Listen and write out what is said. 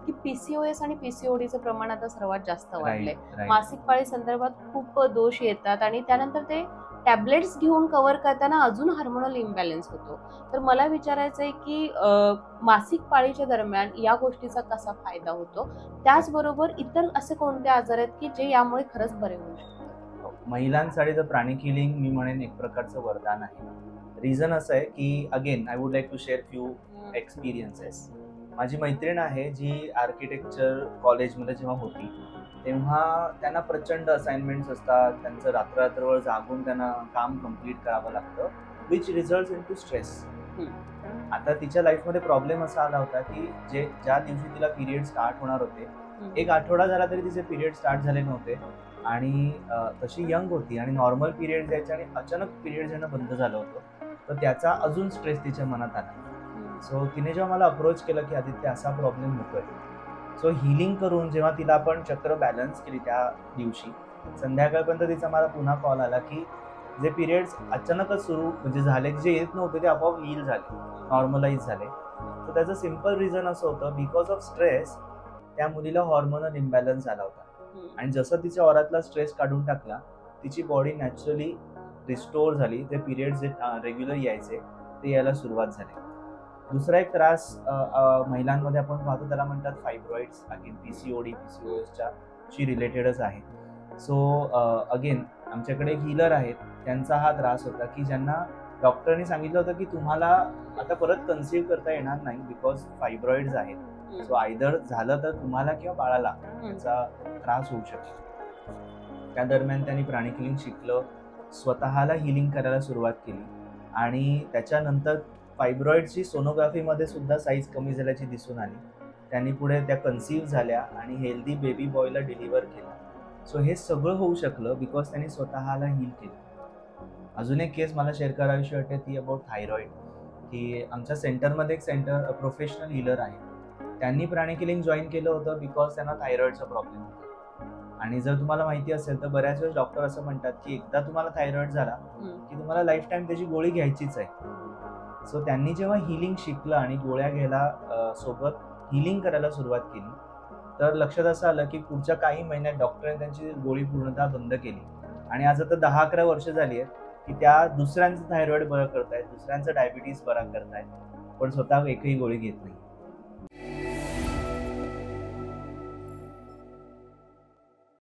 की पीसीओएस आणि पीसीओडीचं प्रमाण आता सर्वात जास्त वाढलंय. राईट. मासिक पाळी संदर्भात खूप दोष येतात आणि त्यानंतर ते टॅबलेट्स घेऊन कव्हर करताना अजून हार्मोनल इम्बॅलन्स होतो. तर मला विचारायचं आहे की मासिक पाळीच्या दरम्यान या गोष्टीचा कसा फायदा होतो? त्याचबरोबर इतर असे कोणते आजार आहेत की जे यामुळे खरंच बरे होऊ शकतात? महिलांसाठी तर प्राणिक हिलिंग मी म्हणेन एक प्रकारचं वरदान आहे. रिझन असं आहे की again I would like to share few experiences. माझी मैत्रीण आहे जी आर्किटेक्चर कॉलेजमध्ये जेव्हा होती, तेव्हा त्यांना प्रचंड असाइनमेंट्स असतात. त्यांचं रात्र-रात्रभर जागून त्यांना काम कंप्लीट करावं लागतं, which results in to stress. आता तिच्या लाईफमध्ये प्रॉब्लेम असा आला होता की ज्या दिवशी तिला पिरियड स्टार्ट होणार होते, एक आठवडा झाला तरी तिचे पिरियड स्टार्ट झाले नव्हते आणि तशी यंग होती आणि नॉर्मल पिरियड यायचे आणि अचानक पिरियड येणं बंद झालं होतं. तर त्याचा अजून स्ट्रेस तिच्या मनात आला. सो तिने जेव्हा मला अप्रोच केलं की आदित्य असा प्रॉब्लेम होतोय, सो हिलिंग करून जेव्हा तिला आपण चक्र बॅलन्स केली त्या दिवशी, संध्याकाळपर्यंत तिचा मला पुन्हा कॉल आला की जे पिरियड्स अचानकच सुरू म्हणजे झाले, जे येत नव्हते ते आपोआप हील झाले, नॉर्मलाइज झाले. तर त्याचं सिम्पल रिझन असं होतं, बिकॉज ऑफ स्ट्रेस त्या मुलीला हॉर्मोनल इम्बॅलन्स झाला होता. आणि जसं तिच्या ऑरातला स्ट्रेस काढून टाकला, तिची बॉडी नॅचरली रिस्टोर झाली. ते पिरियड्स जे रेग्युलर यायचे ते यायला सुरुवात झाली. दुसरा एक त्रास महिलांमध्ये आपण पाहतो, त्याला म्हणतात फायब्रॉइड्स. अगेन पीसीओडी पीसीओएसच्या शी रिलेटेडच आहे. सो अगेन आमच्याकडे एक हीलर आहेत, त्यांचा हा त्रास होता की ज्यांना डॉक्टरांनी सांगितलं होतं की तुम्हाला आता परत कन्सीव्ह करता येणार नाही बिकॉज फायब्रॉइड्स आहेत. सो आयदर झालं तर तुम्हाला किंवा बाळाला याचा त्रास होऊ शकतो. त्या दरम्यान त्यांनी प्राणिक हिलिंग शिकलं, स्वतःला हिलिंग करायला सुरुवात केली आणि त्याच्यानंतर फायब्रॉइडची सोनोग्राफीमध्ये सुद्धा साईज कमी झाल्याची दिसून आली. त्यांनी पुढे त्या कन्सीव्ह झाल्या आणि हेल्दी बेबी बॉयला डिलिव्हर केलं. सो हे सगळं होऊ शकलं बिकॉज त्यांनी स्वतःला हील केलं. अजून एक केस मला शेअर करावीशी वाटते, ती अबाउट थायरॉइड. की आमच्या सेंटरमध्ये एक प्रोफेशनल हीलर आहे. त्यांनी प्राणिक हिलिंग जॉईन केलं होतं बिकॉज त्यांना थायरॉइडचा प्रॉब्लेम होता. आणि जर तुम्हाला माहिती असेल तर बऱ्याच वेळेस डॉक्टर असं म्हणतात की एकदा तुम्हाला थायरॉइड झाला की तुम्हाला लाईफ टाईम त्याची गोळी घ्यायचीच आहे. सो त्यांनी जेव्हा हिलिंग शिकलं आणि गोळ्या घ्यायला सोबत हिलिंग करायला सुरुवात केली, तर लक्षात असं आलं की पुढच्या काही महिन्यात डॉक्टरांनी त्यांची गोळी पूर्णतः बंद केली. आणि आज आता 10-11 वर्ष झाली आहेत की त्या दुसऱ्यांचं थायरॉइड बरं करतायत, दुसऱ्यांचं डायबिटीज बरा करतायत, पण स्वतः एकही गोळी घेत नाही.